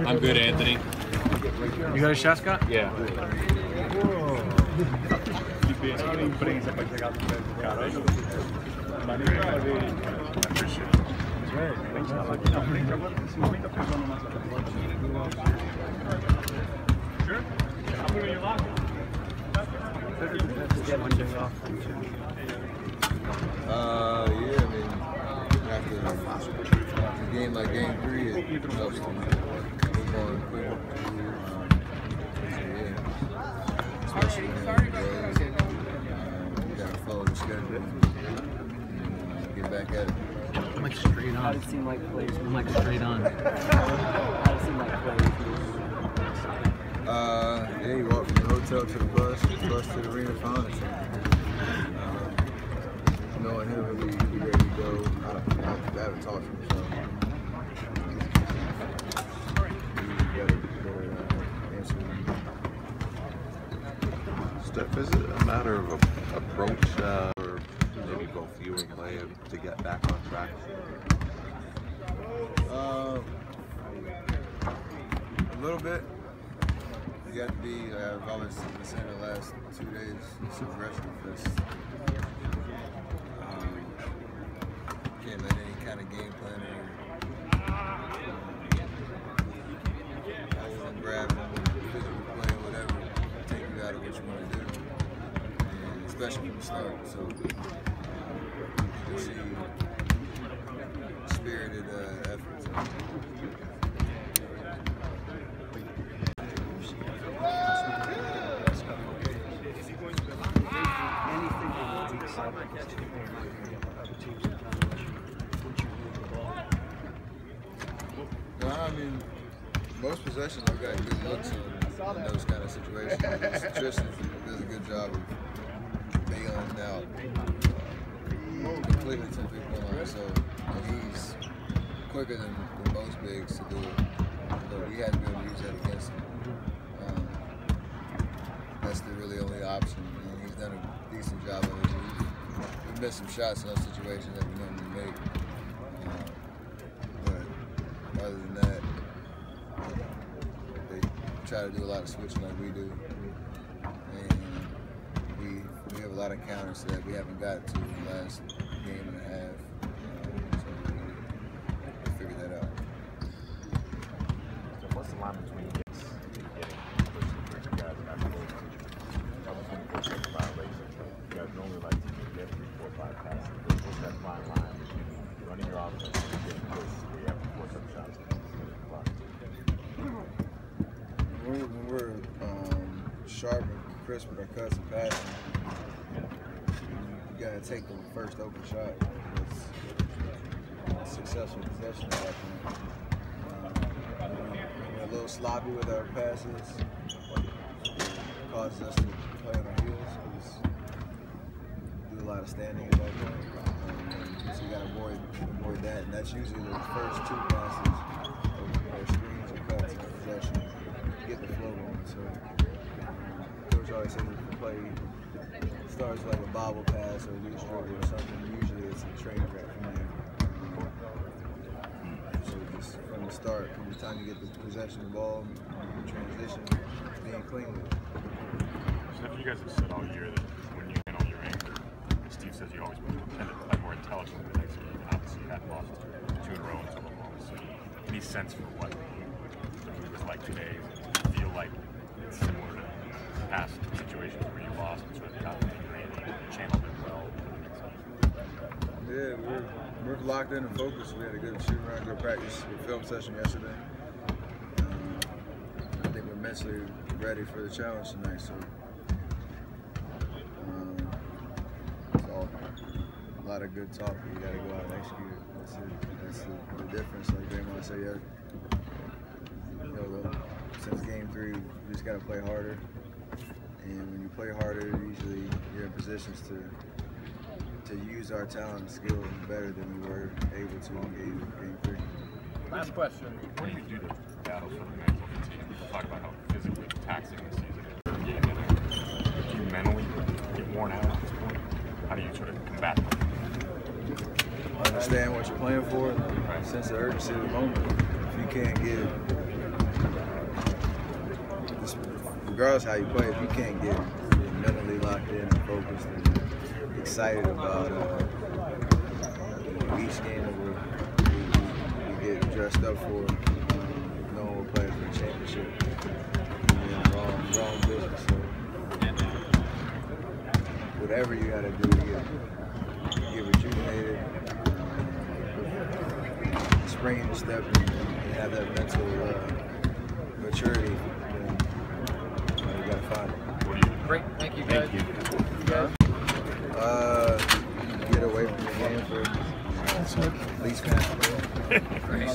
I'm good, Anthony. You got a shot, Scott? Yeah. Yeah, I mean, after a game like Game 3, it helps to move on quicker. Especially when you got to follow the schedule and get back at it. I'm like straight on. How did it seem like plays? I'm like straight on. How did it seem like plays? Yeah, you walk from the hotel to the bus to the arena finally. Knowing him, he'll be ready to go. I haven't talked to him, so Steph, is it a matter of approach or maybe both you and Clay to get back on track? A little bit. You have to be, I've always been saying the last 2 days, it's aggression first. Can't let any kind of game plan or grabbing, physical play, whatever, take you out of what you want to do, and especially from the start. So you see spirited efforts. I mean, most possessions I've got good looks in those kind of situations. Tristan does a good job of bailing out completely 10 people on line, so he's quicker than most bigs to do it. So he has to be able to use that against him. That's the really only option, and he's done a decent job of it. We've missed some shots in those situations that we normally make. But other than that, they try to do a lot of switching like we do, and we have a lot of counters that we haven't got to in the last game and a half. So we'll figure that out. So what's the line between getting guys back to violations? You guys normally like to get 3, 4, 5 passes. What's that fine line between running your offense and getting pushed where you have to force up shots? When we're sharp and crisp with our cuts and passing, you gotta take the first open shot. It's a successful possession at that point. We're a little sloppy with our passes. It causes us to play on our heels because we do a lot of standing at that point. So you gotta avoid that, and that's usually the first 2 passes or screens or cuts in possession. Get the flow on. So Coach always says if the play starts like a bobble pass or a loose dribble or something, usually it's a train wreck from there. So just from the start, from the time you get the possession of the ball, transition, being clean with it. So you guys have said all year that when you handle your anger, Steve says you always tend to play more intelligently the next game. Obviously you had lost 2 in a row until the ball. So any sense for what it was like today? Feel like it's similar to past situations where you lost and sort of got angry and channeled it well? Yeah, we're locked in and focused. We had a good shoot-around, good practice, good film session yesterday. I think we're mentally ready for the challenge tonight. So it's all a lot of good talk. You got to go out and execute it. That's the difference. Like Draymond said, since Game 3, we just got to play harder. And when you play harder, usually you're in positions to use our talent and skills better than we were able to in Game 3. Last question. What do you do to battle for the mental fatigue? People talk about how physically taxing the season is. Do you mentally get worn out at this point? How do you sort of combat that? Understand what you're playing for, sense of urgency of the moment. If you can't get regardless how you play, if you can't get mentally locked in and focused and excited about each game that we get dressed up for, knowing we're playing for a championship, we're in the wrong business. So whatever you got to do to get rejuvenated, spring in the step, and have that mental maturity, then you got to find it. Great. Thank you, guys. Get away from the game for at least half. All right.